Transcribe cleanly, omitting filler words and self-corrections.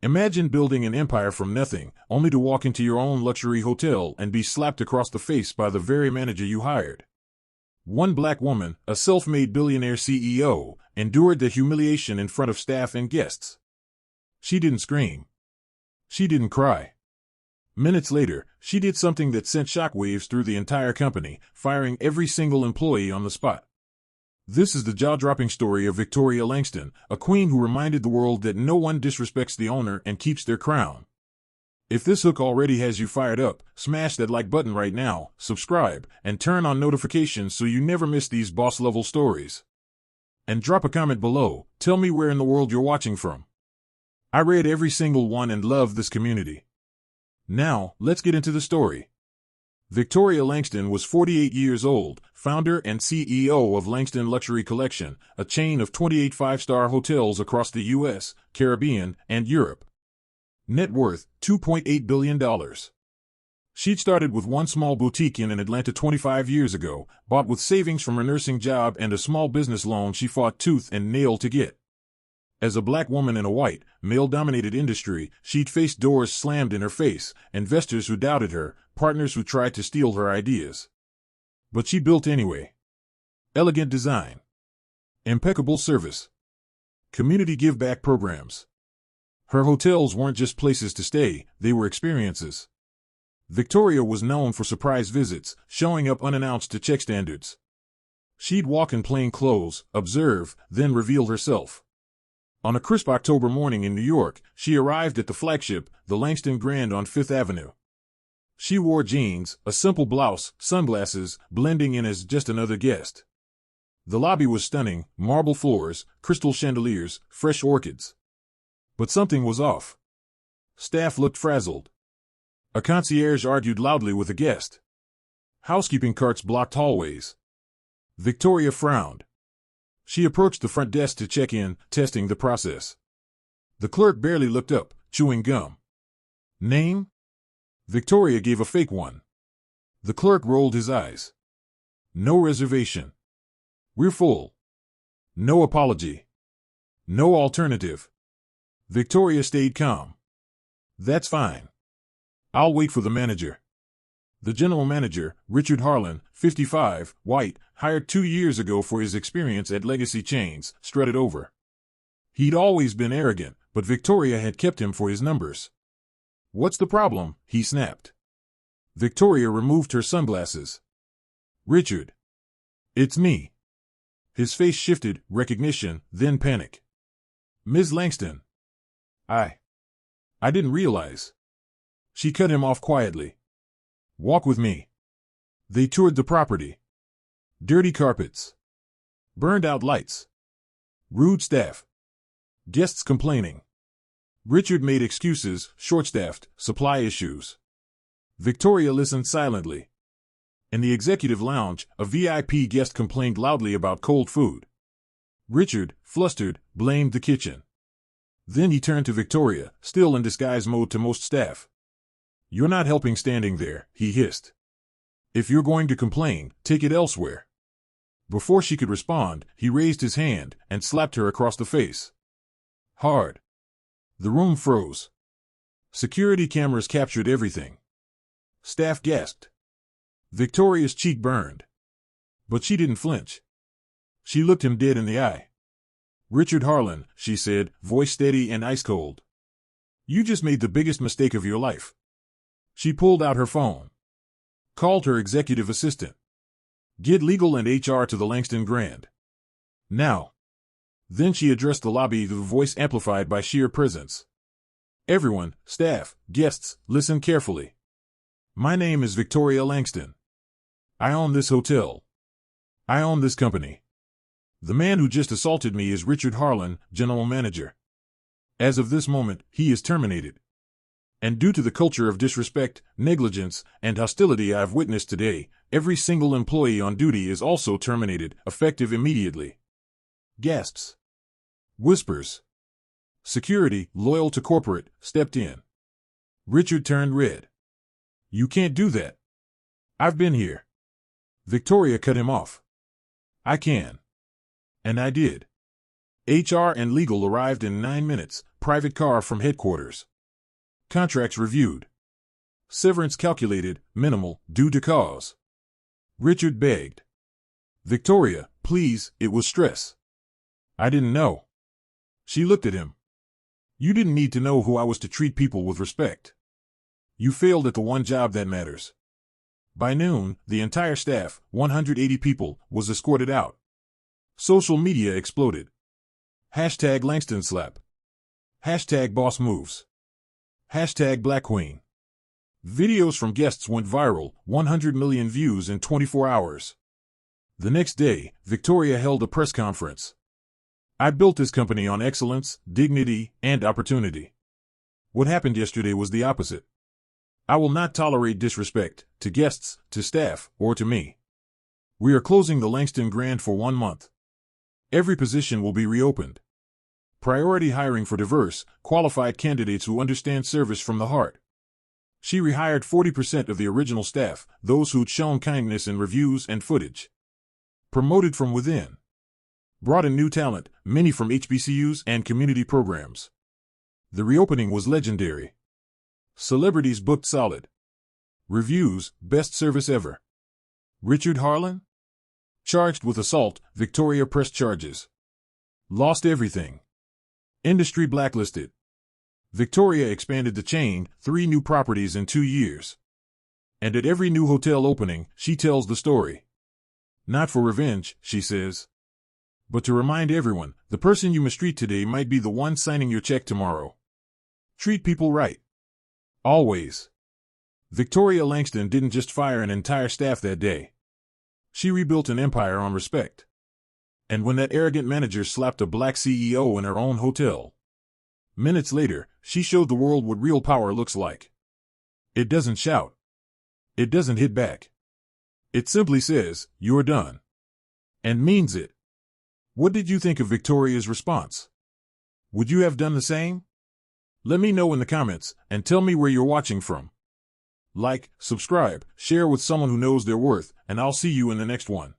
Imagine building an empire from nothing, only to walk into your own luxury hotel and be slapped across the face by the very manager you hired. One black woman, a self-made billionaire CEO, endured the humiliation in front of staff and guests. She didn't scream. She didn't cry. Minutes later, she did something that sent shockwaves through the entire company, firing every single employee on the spot. This is the jaw-dropping story of Victoria Langston, a queen who reminded the world that no one disrespects the owner and keeps their crown. If this hook already has you fired up, smash that like button right now, subscribe, and turn on notifications so you never miss these boss-level stories. And drop a comment below, tell me where in the world you're watching from. I read every single one and love this community. Now, let's get into the story. Victoria Langston was 48 years old, founder and CEO of Langston Luxury Collection, a chain of 28 five-star hotels across the U.S., Caribbean, and Europe. Net worth, $2.8 billion. She'd started with one small boutique in Atlanta 25 years ago, bought with savings from her nursing job and a small business loan she fought tooth and nail to get. As a black woman in a white, male-dominated industry, she'd faced doors slammed in her face, investors who doubted her, partners who tried to steal her ideas. But she built anyway. Elegant design. Impeccable service. Community give-back programs. Her hotels weren't just places to stay, they were experiences. Victoria was known for surprise visits, showing up unannounced to check standards. She'd walk in plain clothes, observe, then reveal herself. On a crisp October morning in New York, she arrived at the flagship, the Langston Grand on Fifth Avenue. She wore jeans, a simple blouse, sunglasses, blending in as just another guest. The lobby was stunning, marble floors, crystal chandeliers, fresh orchids. But something was off. Staff looked frazzled. A concierge argued loudly with a guest. Housekeeping carts blocked hallways. Victoria frowned. She approached the front desk to check in, testing the process. The clerk barely looked up, chewing gum. Name? Victoria gave a fake one. The clerk rolled his eyes. No reservation. We're full. No apology. No alternative. Victoria stayed calm. That's fine. I'll wait for the manager. The general manager, Richard Harlan, 55, white, hired 2 years ago for his experience at legacy chains, strutted over. He'd always been arrogant, but Victoria had kept him for his numbers. What's the problem? He snapped. Victoria removed her sunglasses. Richard. It's me. His face shifted, recognition, then panic. Ms. Langston. I didn't realize. She cut him off quietly. Walk with me. They toured the property. Dirty carpets. Burned out lights. Rude staff. Guests complaining. Richard made excuses, short-staffed, supply issues. Victoria listened silently. In the executive lounge, a VIP guest complained loudly about cold food. Richard, flustered, blamed the kitchen. Then he turned to Victoria, still in disguise mode to most staff. You're not helping standing there, he hissed. If you're going to complain, take it elsewhere. Before she could respond, he raised his hand and slapped her across the face. Hard. The room froze. Security cameras captured everything. Staff gasped. Victoria's cheek burned. But she didn't flinch. She looked him dead in the eye. Richard Harlan, she said, voice steady and ice cold. You just made the biggest mistake of your life. She pulled out her phone. Called her executive assistant. Get legal and HR to the Langston Grand. Now. Then she addressed the lobby, the voice amplified by sheer presence. Everyone, staff, guests, listen carefully. My name is Victoria Langston. I own this hotel. I own this company. The man who just assaulted me is Richard Harlan, general manager. As of this moment, he is terminated. And due to the culture of disrespect, negligence, and hostility I've witnessed today, every single employee on duty is also terminated, effective immediately. Gasps. Whispers. Security, loyal to corporate, stepped in. Richard turned red. You can't do that. I've been here. Victoria cut him off. I can. And I did. HR and legal arrived in 9 minutes, private car from headquarters. Contracts reviewed. Severance calculated, minimal, due to cause. Richard begged. Victoria, please, it was stress. I didn't know. She looked at him. You didn't need to know who I was to treat people with respect. You failed at the one job that matters. By noon, the entire staff, 180 people, was escorted out. Social media exploded. Hashtag Langston slap. Hashtag boss moves. Hashtag Black Queen. Videos from guests went viral, 100 million views in 24 hours. The next day, Victoria held a press conference. I built this company on excellence, dignity, and opportunity. What happened yesterday was the opposite. I will not tolerate disrespect, to guests, to staff, or to me. We are closing the Langston Grand for 1 month. Every position will be reopened. Priority hiring for diverse, qualified candidates who understand service from the heart. She rehired 40% of the original staff, those who'd shown kindness in reviews and footage. Promoted from within. Brought in new talent, many from HBCUs and community programs. The reopening was legendary. Celebrities booked solid. Reviews, best service ever. Richard Harlan? Charged with assault, Victoria pressed charges. Lost everything. Industry blacklisted. Victoria expanded the chain, 3 new properties in 2 years. And at every new hotel opening, she tells the story. Not for revenge, she says. But to remind everyone, the person you mistreat today might be the one signing your check tomorrow. Treat people right. Always. Victoria Langston didn't just fire an entire staff that day. She rebuilt an empire on respect. And when that arrogant manager slapped a black CEO in her own hotel, minutes later, she showed the world what real power looks like. It doesn't shout. It doesn't hit back. It simply says, "You're done." And means it. What did you think of Victoria's response? Would you have done the same? Let me know in the comments, and tell me where you're watching from. Like, subscribe, share with someone who knows their worth, and I'll see you in the next one.